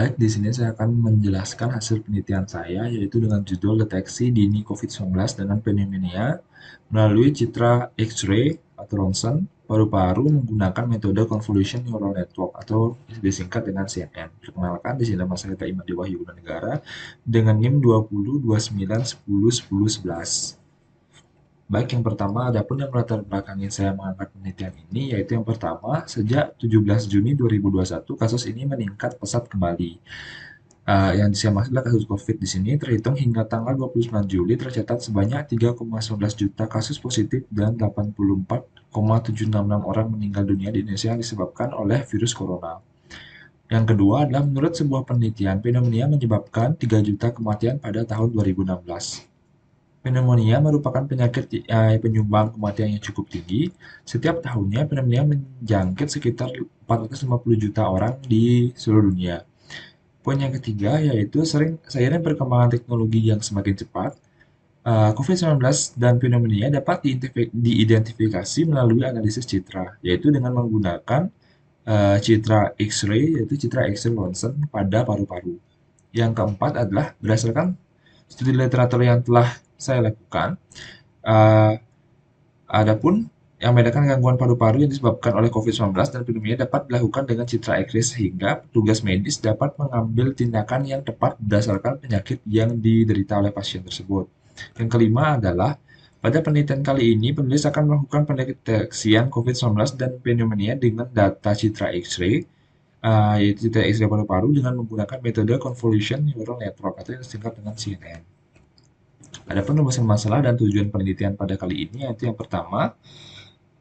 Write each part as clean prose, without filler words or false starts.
Baik, di sini saya akan menjelaskan hasil penelitian saya, yaitu dengan judul Deteksi Dini COVID-19 dengan Pneumonia melalui citra X-ray atau ronsen paru-paru menggunakan metode Convolution Neural Network atau disingkat dengan CNN. Perkenalkan, di sini nama saya Imadi Wahyu Negara dengan NIM 2029101011. Baik, yang pertama, adapun yang melatar belakangi saya mengangkat penelitian ini, yaitu yang pertama, sejak 17 Juni 2021, kasus ini meningkat pesat kembali. Yang saya maksud adalah kasus COVID di sini terhitung hingga tanggal 29 Juli tercatat sebanyak 3,11 juta kasus positif dan 84,766 orang meninggal dunia di Indonesia yang disebabkan oleh virus corona. Yang kedua adalah menurut sebuah penelitian, pneumonia menyebabkan 3 juta kematian pada tahun 2016. Pneumonia merupakan penyakit penyumbang kematian yang cukup tinggi. Setiap tahunnya, pneumonia menjangkit sekitar 450 juta orang di seluruh dunia. Poin yang ketiga yaitu seiring perkembangan teknologi yang semakin cepat, COVID-19 dan pneumonia dapat diidentifikasi melalui analisis citra, yaitu dengan menggunakan citra X-ray, yaitu citra X-ray ronsen pada paru-paru. Yang keempat adalah berdasarkan studi literatur yang telah saya lakukan, uh, adapun yang membedakan gangguan paru-paru yang disebabkan oleh COVID-19 dan pneumonia dapat dilakukan dengan citra X-ray sehingga petugas medis dapat mengambil tindakan yang tepat berdasarkan penyakit yang diderita oleh pasien tersebut. Yang kelima adalah pada penelitian kali ini, penulis akan melakukan pendeteksian COVID-19 dan pneumonia dengan data citra X-ray, yaitu citra X-ray paru-paru dengan menggunakan metode Convolution Neural Network atau yang disingkat dengan CNN. Adapun rumusan masalah dan tujuan penelitian pada kali ini yaitu yang pertama,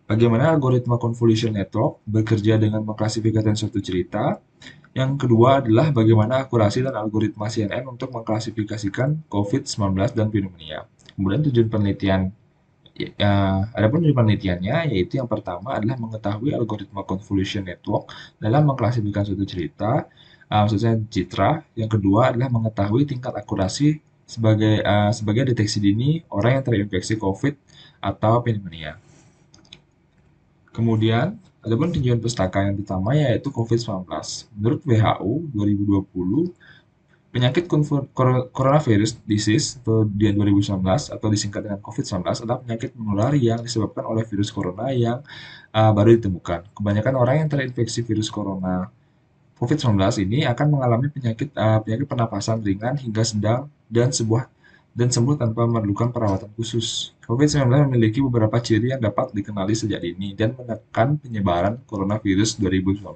bagaimana algoritma convolution network bekerja dengan mengklasifikasikan suatu cerita. Yang kedua adalah bagaimana akurasi dan algoritma CNN untuk mengklasifikasikan COVID-19 dan pneumonia. Kemudian tujuan penelitian, adapun tujuan penelitiannya yaitu yang pertama adalah mengetahui algoritma convolution network dalam mengklasifikasikan suatu cerita, maksudnya citra. Yang kedua adalah mengetahui tingkat akurasi sebagai deteksi dini orang yang terinfeksi COVID atau pneumonia. Kemudian, adapun tinjauan pustaka yang pertama yaitu COVID-19. Menurut WHO 2020, penyakit coronavirus disease atau di 2019 atau disingkat dengan COVID-19 adalah penyakit menular yang disebabkan oleh virus corona yang baru ditemukan. Kebanyakan orang yang terinfeksi virus corona COVID-19 ini akan mengalami penyakit pernapasan ringan hingga sedang dan sembuh tanpa memerlukan perawatan khusus. COVID-19 memiliki beberapa ciri yang dapat dikenali sejak dini dan menekan penyebaran coronavirus 2019.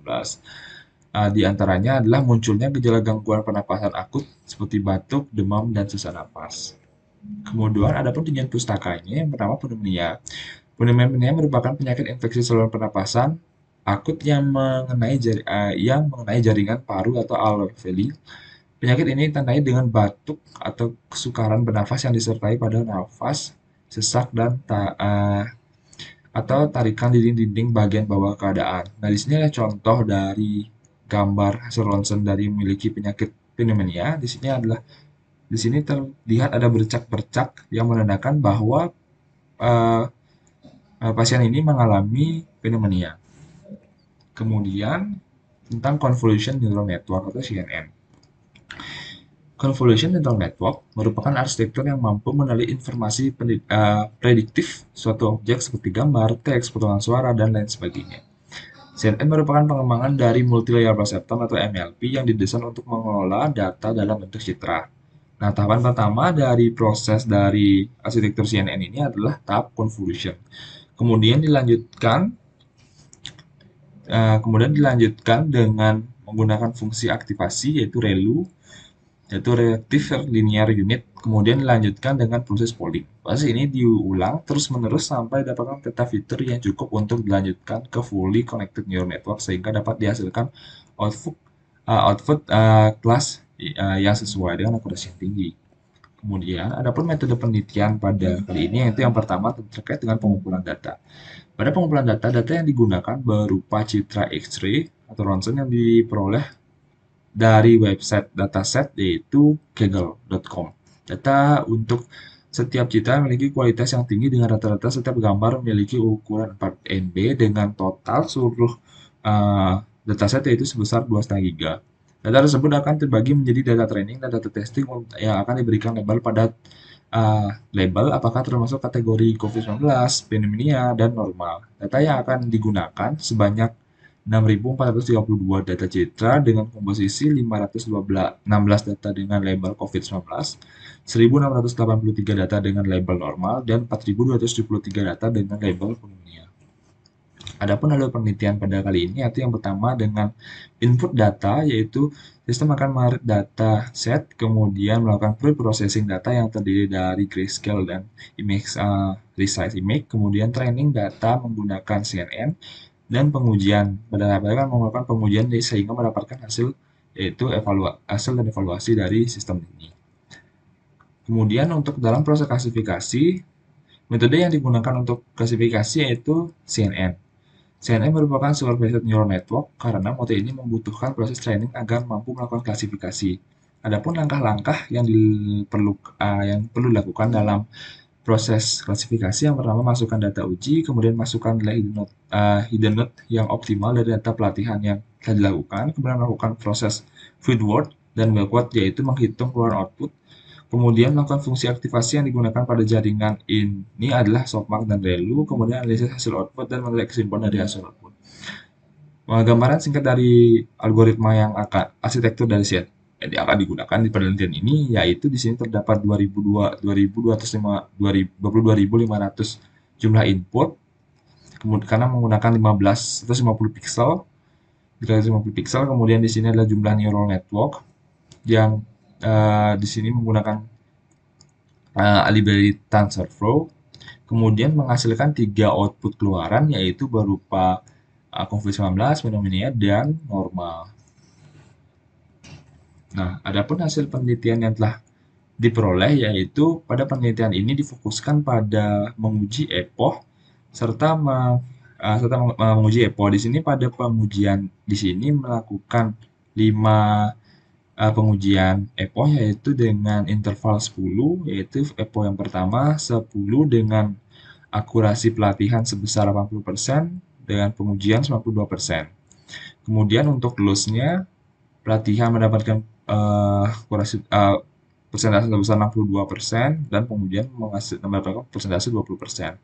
Di antaranya adalah munculnya gejala gangguan pernapasan akut seperti batuk, demam, dan sesak napas. Kemudian ada pun tinjauan pustakanya, yang pertama pneumonia. Pneumonia merupakan penyakit infeksi saluran pernapasan akut yang mengenai jaringan paru atau alveoli. Penyakit ini ditandai dengan batuk atau kesukaran bernafas yang disertai pada nafas, sesak, dan atau tarikan dinding-dinding bagian bawah keadaan. Nah, di sini ada contoh dari gambar hasil ronsen dari memiliki penyakit pneumonia. Di sini terlihat ada bercak-bercak yang menandakan bahwa uh, pasien ini mengalami pneumonia. Kemudian tentang Convolution Neural Network atau CNN. Convolution Neural Network merupakan arsitektur yang mampu mengenali informasi prediktif suatu objek seperti gambar, teks, potongan suara, dan lain sebagainya. CNN merupakan pengembangan dari Multi-Layer Perceptron atau MLP yang didesain untuk mengelola data dalam bentuk citra. Nah, tahapan pertama dari proses dari arsitektur CNN ini adalah tahap convolution. Kemudian dilanjutkan dengan menggunakan fungsi aktivasi yaitu ReLU, yaitu Reactive Linear Unit, kemudian dilanjutkan dengan proses polling. Proses ini diulang terus-menerus sampai dapatkan peta fitur yang cukup untuk dilanjutkan ke fully connected neural network sehingga dapat dihasilkan output kelas yang sesuai dengan akurasi yang tinggi. Kemudian, adapun metode penelitian pada kali ini yaitu yang pertama terkait dengan pengumpulan data. Pada pengumpulan data, data yang digunakan berupa citra X-ray atau ronsen yang diperoleh dari website dataset yaitu kaggle.com. Data untuk setiap citra memiliki kualitas yang tinggi dengan rata-rata setiap gambar memiliki ukuran 4 MB dengan total seluruh dataset yaitu sebesar 2,5 GB. Data tersebut akan terbagi menjadi data training dan data testing yang akan diberikan label pada label apakah termasuk kategori COVID-19, pneumonia, dan normal. Data yang akan digunakan sebanyak 6.432 data citra dengan komposisi 516 data dengan label COVID-19, 1.683 data dengan label normal, dan 4.273 data dengan label pneumonia. Adapun alur penelitian pada kali ini yaitu yang pertama dengan input data, yaitu sistem akan menarik data set, kemudian melakukan pre-processing data yang terdiri dari grayscale dan image resize image, kemudian training data menggunakan CNN, dan pengujian. Pada tahap akan melakukan pengujian sehingga mendapatkan hasil, yaitu hasil dan evaluasi dari sistem ini. Kemudian untuk dalam proses klasifikasi, metode yang digunakan untuk klasifikasi yaitu CNN. CNN merupakan supervised neural network karena model ini membutuhkan proses training agar mampu melakukan klasifikasi. Adapun langkah-langkah yang perlu dilakukan dalam proses klasifikasi, yang pertama masukkan data uji, kemudian masukkan nilai hidden node yang optimal dari data pelatihan yang telah dilakukan, kemudian melakukan proses feedword dan backward, yaitu menghitung keluaran output. Kemudian melakukan fungsi aktivasi yang digunakan pada jaringan ini adalah softmax dan relu, kemudian analisis hasil output dan menarik kesimpulan dari hasil output. Gambaran singkat dari algoritma yang akan arsitektur dari set yang akan digunakan di penelitian ini, yaitu di sini terdapat 22.500 jumlah input, kemudian karena menggunakan 150 pixel, 350 pixel, kemudian di sini adalah jumlah neural network yang di sini menggunakan library TensorFlow, kemudian menghasilkan 3 output keluaran, yaitu berupa COVID-19, pneumonia, dan normal. Nah, adapun hasil penelitian yang telah diperoleh, yaitu pada penelitian ini difokuskan pada menguji EPOH serta menguji EPOH. Di sini pada pengujian di sini melakukan 5 pengujian EPOH, yaitu dengan interval 10, yaitu EPOH yang pertama 10 dengan akurasi pelatihan sebesar 80% dengan pengujian 92%. Kemudian untuk loss-nya, pelatihan mendapatkan akurasi persentase sebesar 62% dan pengujian mendapatkan persentase 20%.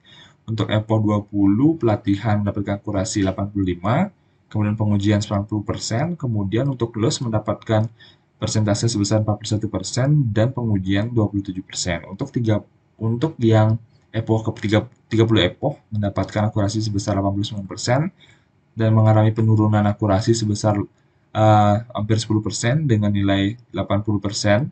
Untuk EPOH 20, pelatihan mendapatkan akurasi 85, kemudian pengujian 90%, kemudian untuk loss mendapatkan persentase sebesar 41% dan pengujian 27%. Untuk yang EPOH ke 30 EPOH mendapatkan akurasi sebesar 89% dan mengalami penurunan akurasi sebesar hampir 10% dengan nilai 80%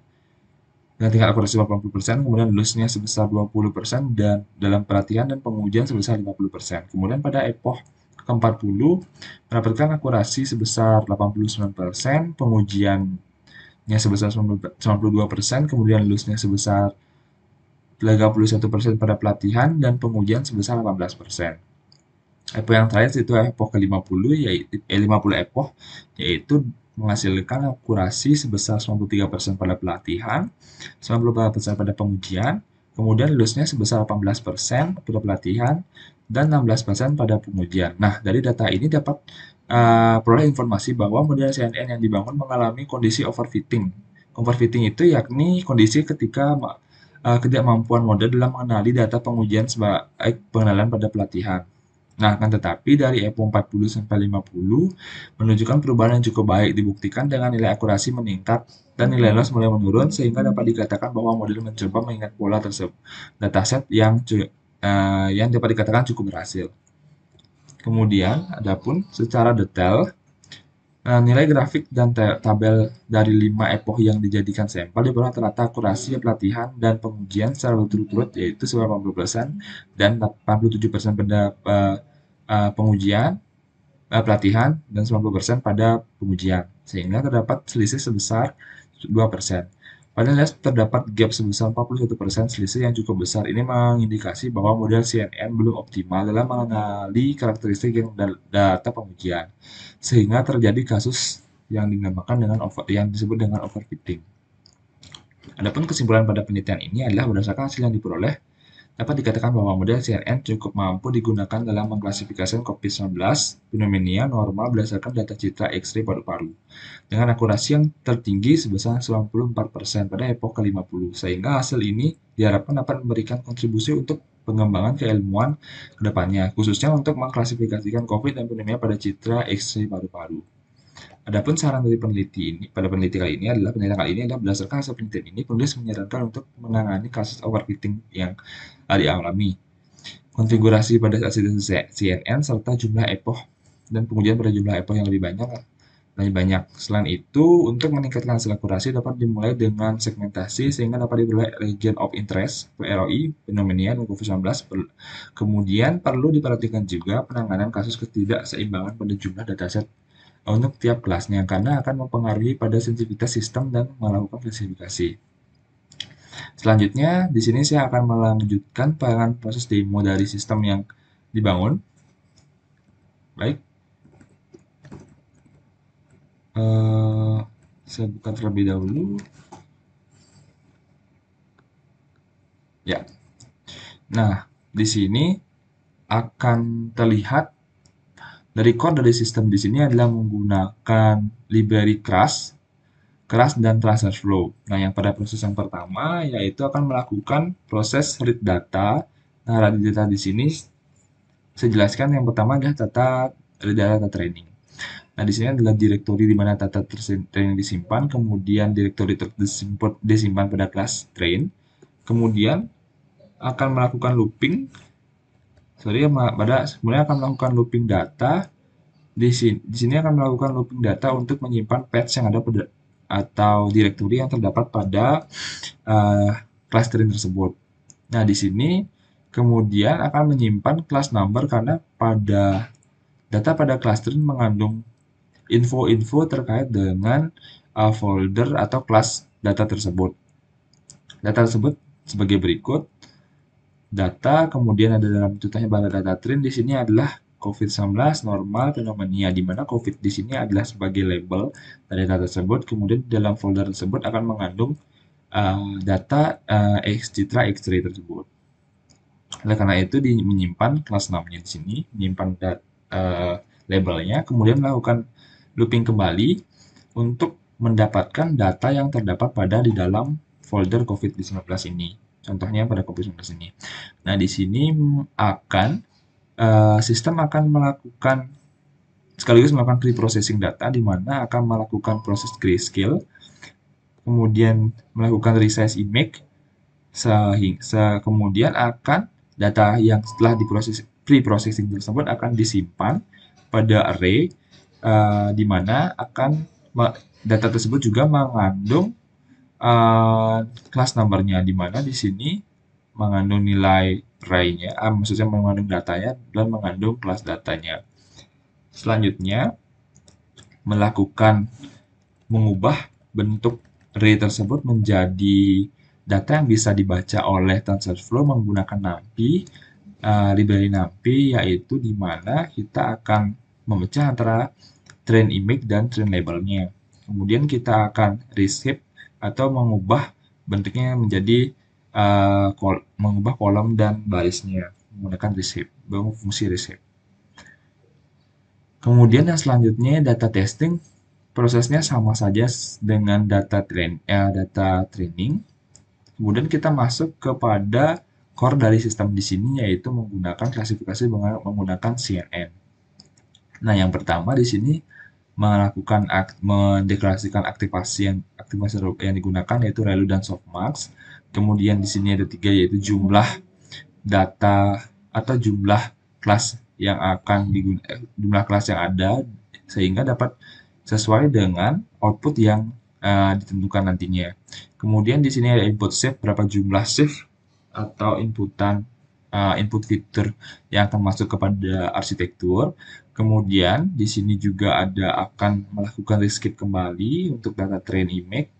dengan tingkat akurasi 80%, kemudian loss-nya sebesar 20% dan dalam pelatihan dan pengujian sebesar 50%. Kemudian pada EPOH ke-40 mendapatkan akurasi sebesar 89%, pengujiannya sebesar 92%, kemudian loss-nya sebesar 31% pada pelatihan dan pengujian sebesar 18%. EPOH yang terakhir itu EPOH ke-50, yaitu 50 EPOH, yaitu menghasilkan akurasi sebesar 93% pada pelatihan, 94% pada pengujian, kemudian loss-nya sebesar 18% pada pelatihan, dan 16% pada pengujian. Nah, dari data ini dapat peroleh informasi bahwa model CNN yang dibangun mengalami kondisi overfitting. Overfitting itu yakni kondisi ketika ketidakmampuan model dalam mengenali data pengujian sebagai pengenalan pada pelatihan. Nah, akan tetapi dari EPOH 40 sampai 50 menunjukkan perubahan yang cukup baik, dibuktikan dengan nilai akurasi meningkat dan nilai loss mulai menurun, sehingga dapat dikatakan bahwa model mencoba mengingat pola tersebut dataset yang dapat dikatakan cukup berhasil. Kemudian, adapun secara detail, nilai grafik dan tabel dari 5 EPOH yang dijadikan sampel diperoleh rata akurasi pelatihan dan pengujian secara berturut-turut, yaitu 90% dan 87% pada pengujian, pelatihan, dan 90% pada pengujian, sehingga terdapat selisih sebesar 2%. Padahal terdapat gap sebesar 41% selisih yang cukup besar. Ini mengindikasi bahwa model CNN belum optimal dalam mengenali karakteristik data pengujian, sehingga terjadi kasus yang disebut dengan overfitting. Adapun kesimpulan pada penelitian ini adalah berdasarkan hasil yang diperoleh, dapat dikatakan bahwa model CNN cukup mampu digunakan dalam mengklasifikasikan COVID-19 pneumonia normal berdasarkan data citra X-ray paru-paru dengan akurasi yang tertinggi sebesar 94% pada epoch ke-50, sehingga hasil ini diharapkan dapat memberikan kontribusi untuk pengembangan keilmuan ke depannya, khususnya untuk mengklasifikasikan COVID dan pneumonia pada citra X-ray paru-paru. Adapun saran dari peneliti ini, pada penelitian kali ini adalah berdasarkan hasil penelitian ini, penulis menyarankan untuk menangani kasus overfitting yang dialami, konfigurasi pada hasil CNN serta jumlah epoch dan pengujian pada jumlah epoch yang lebih banyak. Selain itu, untuk meningkatkan hasil akurasi dapat dimulai dengan segmentasi sehingga dapat diperoleh region of interest (ROI) pneumonia dan COVID-19. Kemudian perlu diperhatikan juga penanganan kasus ketidakseimbangan pada jumlah dataset untuk tiap kelasnya karena akan mempengaruhi pada sensitivitas sistem dan melakukan klasifikasi. Selanjutnya, di sini saya akan melanjutkan proses demo dari sistem yang dibangun. Baik. Saya buka terlebih dahulu. Ya. Nah, di sini akan terlihat dari core dari sistem di sini adalah menggunakan library Crush dan TransferFlow. Nah, yang pada proses yang pertama yaitu akan melakukan proses read data. Nah, read data di sini saya jelaskan yang pertama adalah data training. Nah, di sini adalah direktori di mana data training disimpan, kemudian direktori disimpan pada kelas train, kemudian akan melakukan looping. Kemudian akan melakukan looping data. Di sini akan melakukan looping data untuk menyimpan patch yang ada pada atau direktori yang terdapat pada kelas train tersebut. Nah, di sini kemudian akan menyimpan class number karena pada data pada kelas train mengandung info-info terkait dengan folder atau kelas data tersebut. Data tersebut sebagai berikut. Data kemudian ada dalam contohnya pada data train di sini adalah COVID-19 normal pneumonia, di mana COVID di sini adalah sebagai label dari data tersebut. Kemudian dalam folder tersebut akan mengandung data citra X-ray tersebut. Oleh karena itu menyimpan kelas namanya di sini, menyimpan labelnya, kemudian melakukan looping kembali untuk mendapatkan data yang terdapat di dalam folder COVID-19 ini. Contohnya pada COVID-19 ini. Nah, di sini sistem akan sekaligus melakukan pre-processing data, di mana akan melakukan proses grayscale, kemudian melakukan resize image, kemudian akan data yang setelah diproses pre-processing tersebut akan disimpan pada array, di mana data tersebut juga mengandung kelas number-nya, di mana di sini mengandung nilai array-nya, maksudnya mengandung datanya dan mengandung kelas datanya. Selanjutnya, mengubah bentuk array tersebut menjadi data yang bisa dibaca oleh TensorFlow menggunakan NumPy, library NumPy, yaitu di mana kita akan memecah antara train image dan train labelnya. Kemudian kita akan reshape atau mengubah bentuknya menjadi mengubah kolom dan barisnya menggunakan fungsi reshape. Kemudian yang selanjutnya data testing, prosesnya sama saja dengan data training. Kemudian kita masuk kepada core dari sistem di sini, yaitu menggunakan klasifikasi menggunakan CNN. Nah, yang pertama di sini mendeklarasikan aktivasi yang digunakan yaitu ReLU dan softmax. Kemudian di sini ada 3, yaitu jumlah data atau jumlah kelas yang jumlah kelas yang ada sehingga dapat sesuai dengan output yang ditentukan nantinya. Kemudian di sini ada input shape, berapa jumlah shift atau input fitur yang akan masuk kepada arsitektur. Kemudian di sini juga akan melakukan rescape kembali untuk data train image.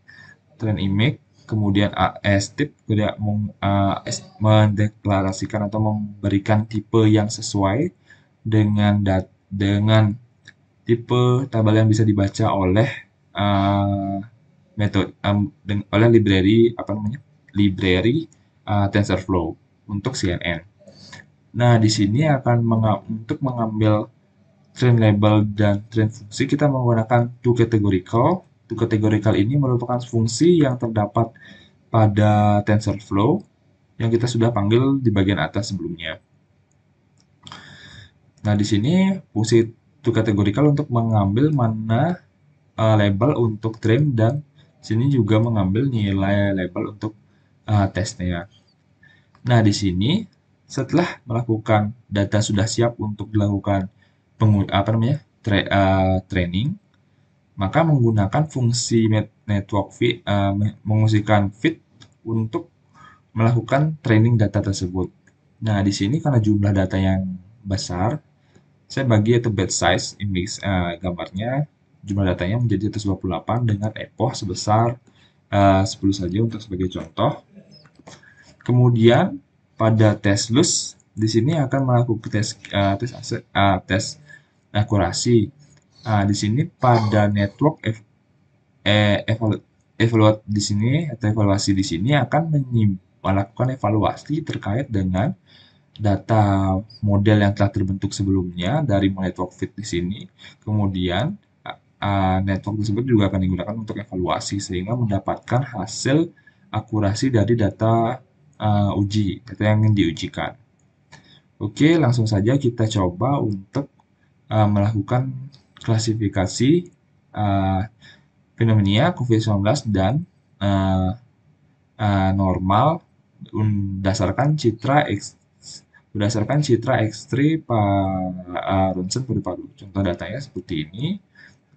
Kemudian step mendeklarasikan atau memberikan tipe yang sesuai dengan tipe tabel yang bisa dibaca oleh library TensorFlow. untuk CNN. Nah, di sini akan untuk mengambil trend label dan trend fungsi, kita menggunakan toCategorical. toCategorical ini merupakan fungsi yang terdapat pada TensorFlow yang kita sudah panggil di bagian atas sebelumnya. Nah, di sini fungsi toCategorical untuk mengambil mana label untuk trend, dan sini juga mengambil nilai label untuk tesnya. Nah, di sini setelah melakukan data sudah siap untuk dilakukan training, maka menggunakan fungsi network fit, mengungsikan fit untuk melakukan training data tersebut. Nah, di sini karena jumlah data yang besar, saya bagi atau batch size index gambarnya, jumlah datanya menjadi 128 dengan epoch sebesar 10 saja untuk sebagai contoh. Kemudian pada tes loss di sini akan melakukan tes akurasi. Di sini pada network di sini atau evaluasi di sini akan melakukan evaluasi terkait dengan data model yang telah terbentuk sebelumnya dari network fit di sini. Kemudian network tersebut juga akan digunakan untuk evaluasi sehingga mendapatkan hasil akurasi dari data data yang ingin diujikan. Oke, langsung saja kita coba untuk melakukan klasifikasi uh, fenomena COVID-19 dan uh, normal berdasarkan citra X3 ronsen pada paru. Contoh datanya seperti ini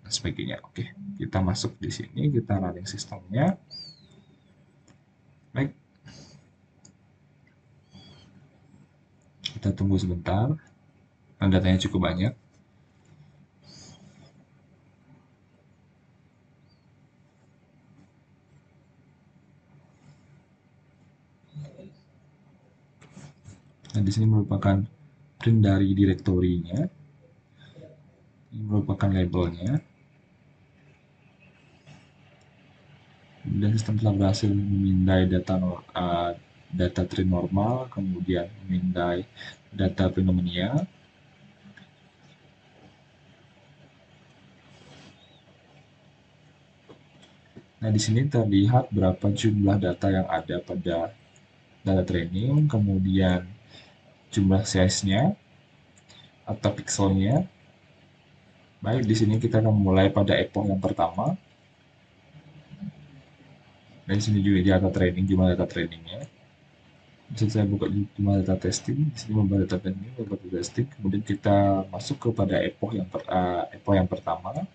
dan sebagainya. Oke, kita masuk di sini, kita running sistemnya. Baik, kita tunggu sebentar. Dan datanya cukup banyak. Nah, di sini merupakan print dari direktorinya. Ini merupakan labelnya. Dan sistem telah berhasil memindai data trend normal, kemudian memindai data fenomena. Nah, di sini terlihat berapa jumlah data yang ada pada data training, kemudian jumlah size-nya atau pixelnya. Baik, di sini kita akan mulai pada epoch yang pertama. Dan di sini juga data training, jumlah data trainingnya. Bisa saya buka jumlah data testing, di sini jumlah data training, jumlah data testing. Kemudian kita masuk kepada epoch yang pertama.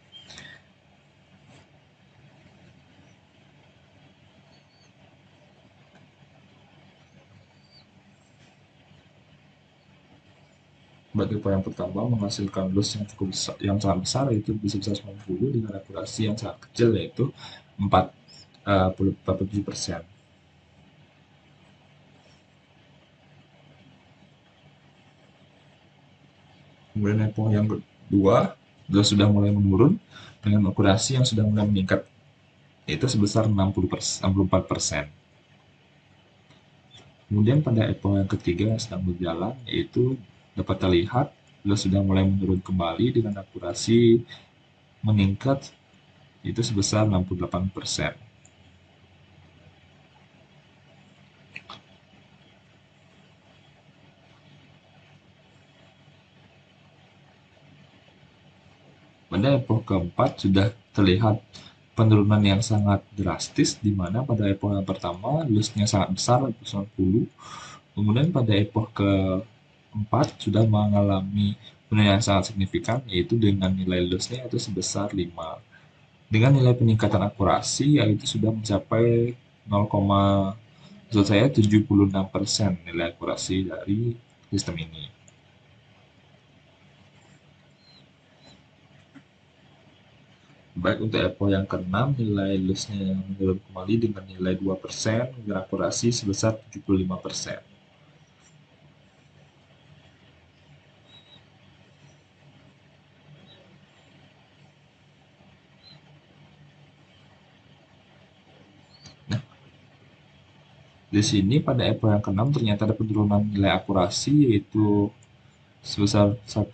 Bagi epoch yang pertama menghasilkan loss yang cukup besar, yang sangat besar, yaitu bisa 90 dengan akurasi yang sangat kecil, yaitu 47%. Kemudian epoch yang kedua sudah mulai menurun dengan akurasi yang sudah mulai meningkat, yaitu sebesar 64%. Kemudian pada epoch yang ketiga yang sedang berjalan, yaitu dapat terlihat sudah mulai menurun kembali dengan akurasi meningkat, itu sebesar 68%. Pada epoch keempat sudah terlihat penurunan yang sangat drastis, di mana pada epoch yang pertama loss-nya sangat besar, 90. Kemudian pada epoch keempat sudah mengalami penurunan yang sangat signifikan, yaitu dengan nilai loss-nya itu sebesar 5. Dengan nilai peningkatan akurasi yaitu sudah mencapai 76% nilai akurasi dari sistem ini. Baik untuk epoch yang ke-6, nilai loss-nya yang menurun kembali dengan nilai 2% dengan akurasi sebesar 75%. Nah, Di sini pada EPO yang ke-6 ternyata ada penurunan nilai akurasi yaitu sebesar 1%,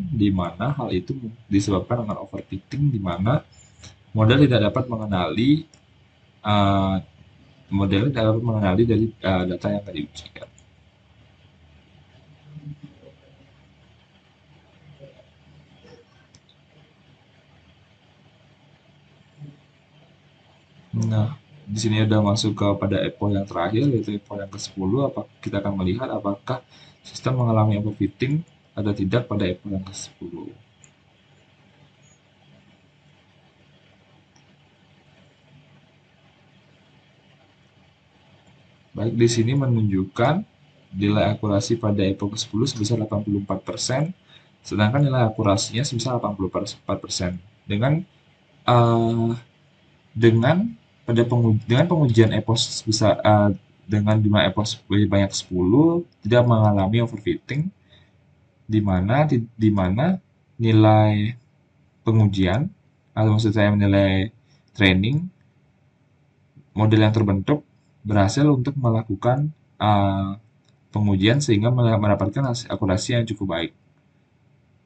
di mana hal itu disebabkan dengan overfitting, di mana model tidak dapat mengenali uh, dari data yang tadi diujikan. Nah, di sini udah masuk ke pada EPO yang terakhir, yaitu EPO yang ke-10. Kita akan melihat apakah sistem mengalami overfitting atau tidak pada EPO yang ke-10. Baik, di sini menunjukkan nilai akurasi pada EPO ke-10 sebesar 84%, sedangkan nilai akurasinya sebesar 84%. Uh, dengan dengan pengujian EPO sebesar dengan jumlah EPO lebih banyak 10 tidak mengalami overfitting, di mana nilai pengujian atau maksud saya nilai training model yang terbentuk berhasil untuk melakukan pengujian sehingga mendapatkan akurasi yang cukup baik.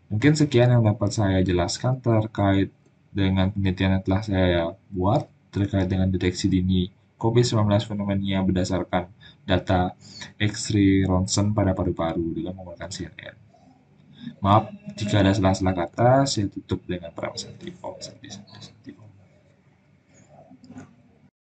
Mungkin sekian yang dapat saya jelaskan terkait dengan penelitian yang telah saya buat terkait dengan deteksi dini COVID-19 fenomena berdasarkan data X-ray ronsen pada paru-paru dengan menggunakan CNN. Maaf jika ada salah-salah kata, saya tutup dengan para peserta.